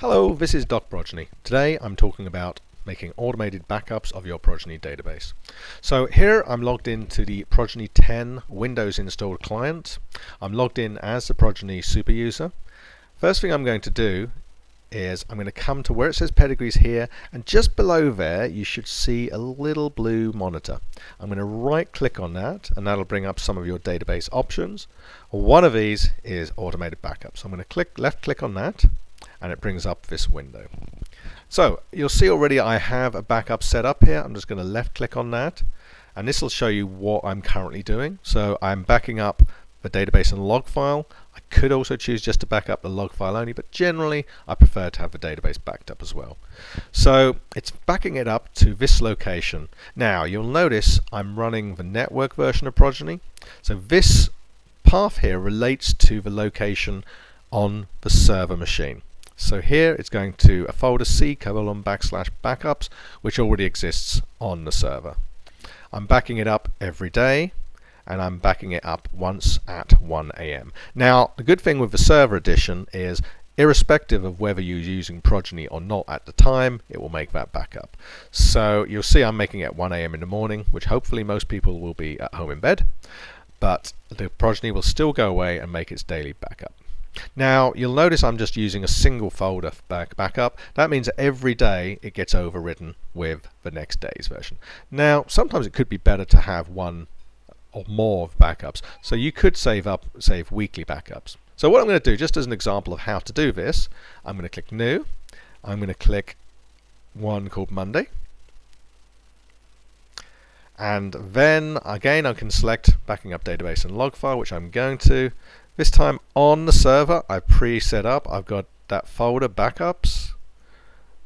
Hello, this is Doc Progeny. Today I'm talking about making automated backups of your Progeny database. So here I'm logged into the Progeny 10 Windows installed client. I'm logged in as the Progeny super user. First thing I'm going to do is I'm going to come to where it says pedigrees here, and just below there you should see a little blue monitor. I'm going to right click on that, and that'll bring up some of your database options. One of these is automated backups. So I'm going to left click on that, and it brings up this window. So you'll see already I have a backup set up here. I'm just going to left click on that, and this will show you what I'm currently doing. So I'm backing up the database and log file. I could also choose just to back up the log file only, but generally I prefer to have the database backed up as well. So it's backing it up to this location. Now you'll notice I'm running the network version of Progeny. So this path here relates to the location on the server machine. So here it's going to a folder C:\backups, which already exists on the server. I'm backing it up every day, and I'm backing it up once at 1 AM. Now the good thing with the server edition is irrespective of whether you're using Progeny or not at the time, it will make that backup. So you'll see I'm making it at 1 AM in the morning, which hopefully most people will be at home in bed, but the Progeny will still go away and make its daily backup. Now you'll notice I'm just using a single folder backup. That means that every day it gets overridden with the next day's version. Now sometimes it could be better to have one or more backups, so you could save weekly backups. So what I'm going to do, just as an example of how to do this, I'm going to click New. I'm going to click one called Monday, and then again I can select backing up database and log file, which I'm going to. This time on the server I pre-set up, I've got that folder backups,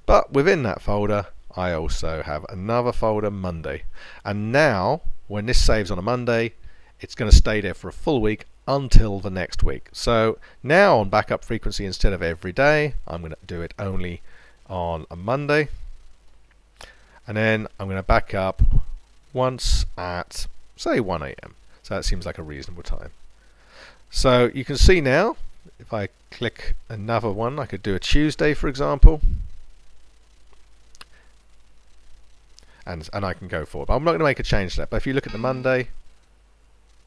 but within that folder I also have another folder Monday. And now when this saves on a Monday, it's going to stay there for a full week until the next week. So now on backup frequency, instead of every day, I'm going to do it only on a Monday. And then I'm going to back up once at, say, 1 AM. So that seems like a reasonable time. So you can see now, if I click another one, I could do a Tuesday, for example. And I can go forward. But I'm not going to make a change to that. But if you look at the Monday,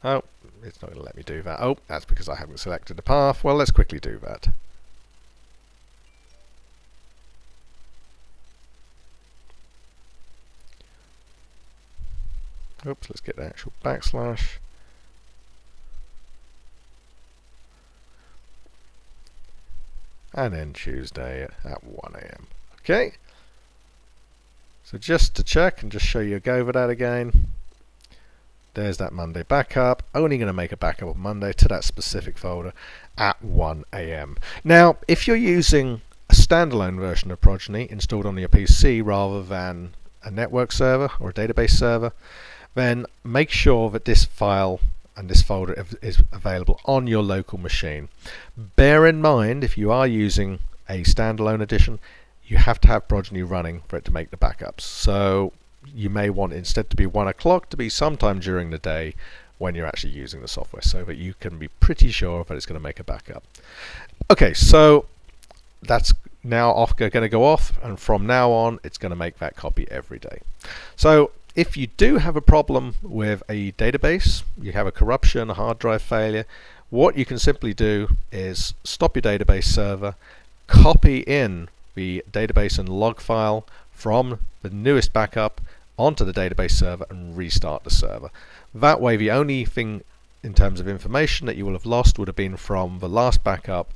oh, it's not going to let me do that. Oh, that's because I haven't selected the path. Well, let's quickly do that. Oops, let's get the actual backslash. And then Tuesday at 1 AM. Okay. So just to check and just show you, go over that again. There's that Monday backup. Only going to make a backup of Monday to that specific folder at 1 AM. Now, if you're using a standalone version of Progeny installed on your PC rather than a network server or a database server, then make sure that this file and this folder is available on your local machine. Bear in mind, if you are using a standalone edition, you have to have Progeny running for it to make the backups. So you may want instead to be 1 o'clock to be sometime during the day when you're actually using the software, so that you can be pretty sure that it's going to make a backup. Okay, so that's now going to go off, and from now on it's going to make that copy every day. So if you do have a problem with a database, you have a corruption, a hard drive failure, what you can simply do is stop your database server, copy in the database and log file from the newest backup onto the database server and restart the server. That way the only thing in terms of information that you will have lost would have been from the last backup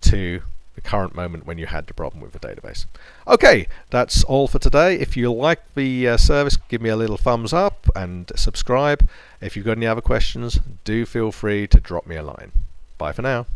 to the current moment when you had the problem with the database. Okay, that's all for today. If you like the service, give me a little thumbs up and subscribe. If you've got any other questions, do feel free to drop me a line. Bye for now.